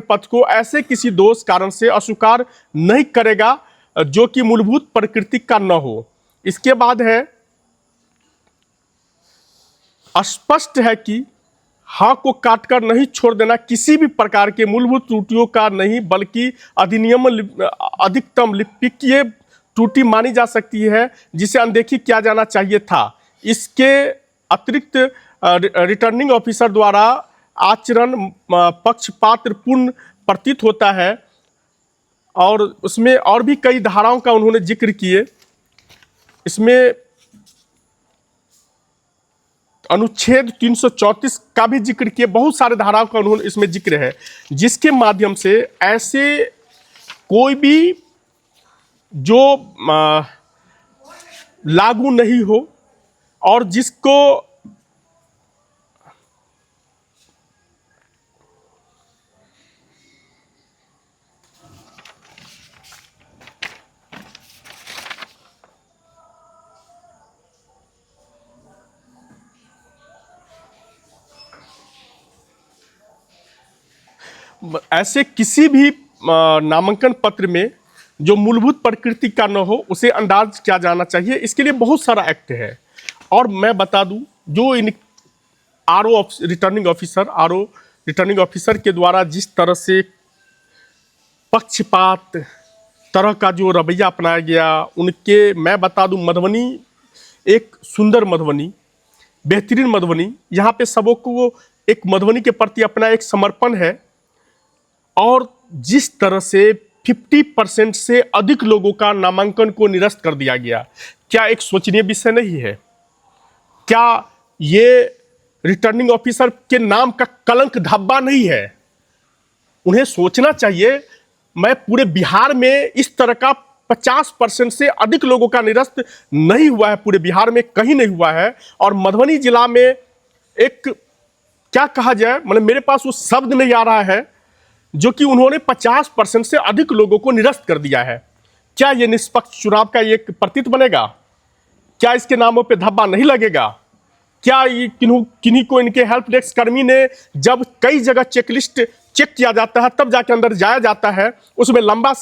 पद को ऐसे किसी दोष कारण से अस्वीकार नहीं करेगा जो कि मूलभूत प्रकृति का न हो। इसके बाद है, स्पष्ट है कि हाँ को काटकर नहीं छोड़ देना किसी भी प्रकार के मूलभूत त्रुटियों का नहीं बल्कि अधिकतम लिपिकीय त्रुटि मानी जा सकती है जिसे अनदेखी किया जाना चाहिए था। इसके अतिरिक्त रिटर्निंग ऑफिसर द्वारा आचरण पक्षपातपूर्ण प्रतीत होता है और उसमें और भी कई धाराओं का उन्होंने जिक्र किए। इसमें अनुच्छेद 334 का भी जिक्र किए, बहुत सारे धाराओं का उन्होंने इसमें जिक्र है जिसके माध्यम से ऐसे कोई भी जो लागू नहीं हो और जिसको ऐसे किसी भी नामांकन पत्र में जो मूलभूत प्रकृति का न हो उसे अंदाज किया जाना चाहिए। इसके लिए बहुत सारा एक्ट है और मैं बता दूं जो इन रिटर्निंग ऑफिसर के द्वारा जिस तरह से पक्षपात तरह का जो रवैया अपनाया गया, उनके मैं बता दूं मधुबनी एक सुंदर मधुबनी, बेहतरीन मधुबनी, यहाँ पे सबों को एक मधुबनी के प्रति अपना एक समर्पण है और जिस तरह से 50% से अधिक लोगों का नामांकन को निरस्त कर दिया गया, क्या एक सोचनीय विषय नहीं है? क्या ये रिटर्निंग ऑफिसर के नाम का कलंक धब्बा नहीं है? उन्हें सोचना चाहिए। मैं पूरे बिहार में इस तरह का 50% से अधिक लोगों का निरस्त नहीं हुआ है, पूरे बिहार में कहीं नहीं हुआ है। और मधुबनी जिला में एक क्या कहा जाए, मतलब मेरे पास वो शब्द नहीं आ रहा है, जो कि उन्होंने 50% से अधिक लोगों को निरस्त कर दिया है। क्या ये निष्पक्ष चुनाव का एक प्रतीत बनेगा? क्या इसके नामों पे धब्बा नहीं लगेगा? क्या ये किन्हीं को इनके हेल्प डेस्क कर्मी ने जब कई जगह चेकलिस्ट चेक किया जाता है तब जाके अंदर जाया जाता है, उसमें लंबा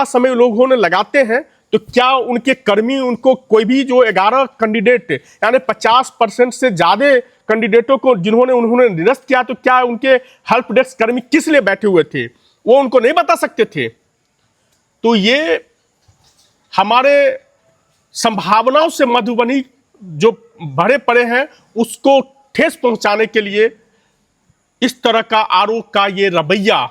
समय लोगों ने लगाते हैं, तो क्या उनके कर्मी उनको कोई भी जो 11 कैंडिडेट यानी 50% से ज़्यादा कैंडिडेटों को उन्होंने निरस्त किया, तो क्या उनके हेल्प डेस्क कर्मी किस लिए बैठे हुए थे वो उनको नहीं बता सकते थे? तो ये हमारे संभावनाओं से मधुबनी जो भरे पड़े हैं उसको ठेस पहुंचाने के लिए इस तरह का आरोप का ये रवैया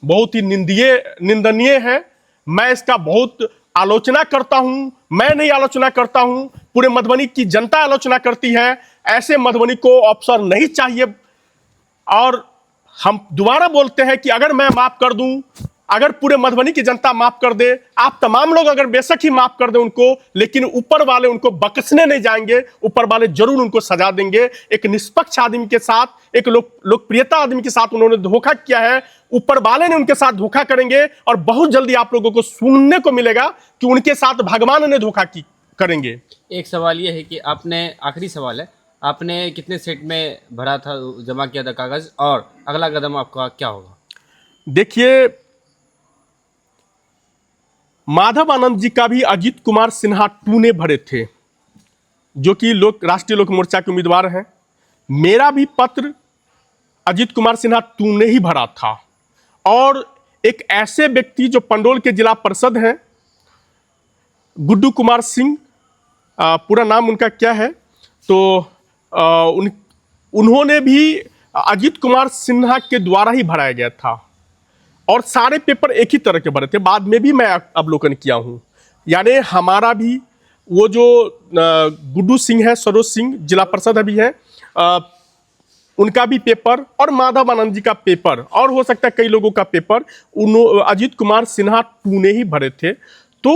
बहुत ही निंदनीय है। मैं इसका बहुत आलोचना करता हूं। मैं नहीं आलोचना करता हूं, पूरे मधुबनी की जनता आलोचना करती है। ऐसे मधुबनी को अवसर नहीं चाहिए। और हम दोबारा बोलते हैं कि अगर मैं माफ कर दूं, अगर पूरे मधुबनी की जनता माफ कर दे, आप तमाम लोग अगर बेशक ही माफ कर दे उनको, लेकिन ऊपर वाले उनको बख्शने नहीं जाएंगे। ऊपर वाले जरूर उनको सजा देंगे। एक निष्पक्ष आदमी के साथ, एक लोकप्रियता आदमी के साथ उन्होंने धोखा किया है, ऊपर वाले ने उनके साथ धोखा करेंगे और बहुत जल्दी आप लोगों को सुनने को मिलेगा कि उनके साथ भगवान ने धोखा करेंगे। एक सवाल यह है कि आपने, आखिरी सवाल है, आपने कितने सेट में भरा था, जमा किया था कागज, और अगला कदम आपका क्या होगा? देखिए, माधव आनंद जी का भी अजीत कुमार सिन्हा 2 ने भरे थे, जो कि राष्ट्रीय लोक मोर्चा के उम्मीदवार हैं। मेरा भी पत्र अजीत कुमार सिन्हा 2 ने ही भरा था। और एक ऐसे व्यक्ति जो पंडोल के जिला परिषद हैं, गुड्डू कुमार सिंह, पूरा नाम उनका क्या है, तो उन्होंने भी अजीत कुमार सिन्हा के द्वारा ही भराया गया था और सारे पेपर एक ही तरह के भरे थे। बाद में भी मैं अवलोकन किया हूं। यानी हमारा भी वो जो गुड्डू सिंह है, सरोज सिंह जिला परिषद अभी है, उनका भी पेपर और माधव आनंद जी का पेपर और हो सकता है कई लोगों का पेपर अजीत कुमार सिन्हा 2 ने ही भरे थे। तो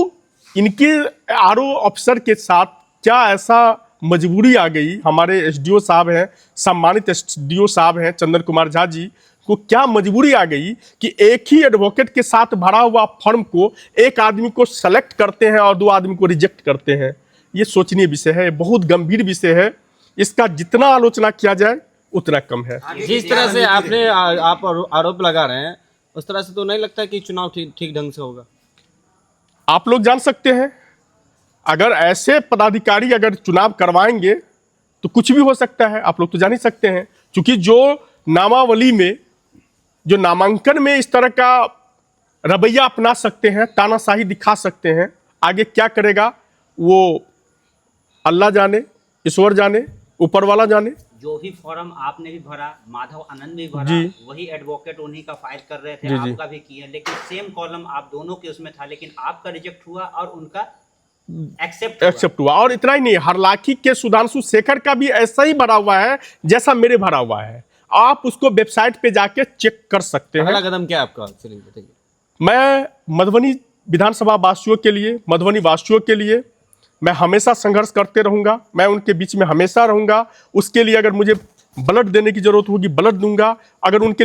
इनके आरओ ऑफिसर के साथ क्या ऐसा मजबूरी आ गई? हमारे एसडीओ साहब हैं, सम्मानित एसडीओ साहब हैं चंदन कुमार झा जी को क्या मजबूरी आ गई कि एक ही एडवोकेट के साथ भरा हुआ फॉर्म को एक आदमी को सेलेक्ट करते हैं और 2 आदमी को रिजेक्ट करते हैं? ये सोचनीय विषय है, बहुत गंभीर विषय है। इसका जितना आलोचना किया जाए उतना कम है। जिस तरह से आपने आप आरोप लगा रहे हैं उस तरह से तो नहीं लगता कि चुनाव ठीक ढंग से होगा। आप लोग जान सकते हैं, अगर ऐसे पदाधिकारी अगर चुनाव करवाएंगे तो कुछ भी हो सकता है। आप लोग तो जान ही सकते हैं, क्योंकि जो नामावली में, जो नामांकन में इस तरह का रवैया अपना सकते हैं, तानाशाही दिखा सकते हैं, आगे क्या करेगा वो अल्लाह जाने, ईश्वर जाने, ऊपर वाला जाने। जो भी फॉर्म आपने भी भरा, माधव आनंद भी भरा, जी। वही एडवोकेट उन्हीं का फाइल कर रहे थे, जी, जी। आपका भी किया, लेकिन सेम कॉलम आप दोनों के उसमें था, लेकिन आपका रिजेक्ट हुआ और उनका एक्सेप्ट हुआ। और इतना ही नहीं, हरलाखी के सुधांशु शेखर का भी ऐसा ही भरा हुआ है जैसा मेरे भरा हुआ है। आप उसको वेबसाइट पे जाके चेक कर सकते हैं। अगला कदम क्या है आपका, चलिए बताइए। मैं मधुबनी विधानसभा वासियों के लिए, मधुबनी वासियों के लिए मैं हमेशा संघर्ष करते रहूंगा। मैं उनके बीच में हमेशा रहूंगा। उसके लिए अगर मुझे ब्लड देने की जरूरत होगी, ब्लड दूंगा। अगर उनके लिए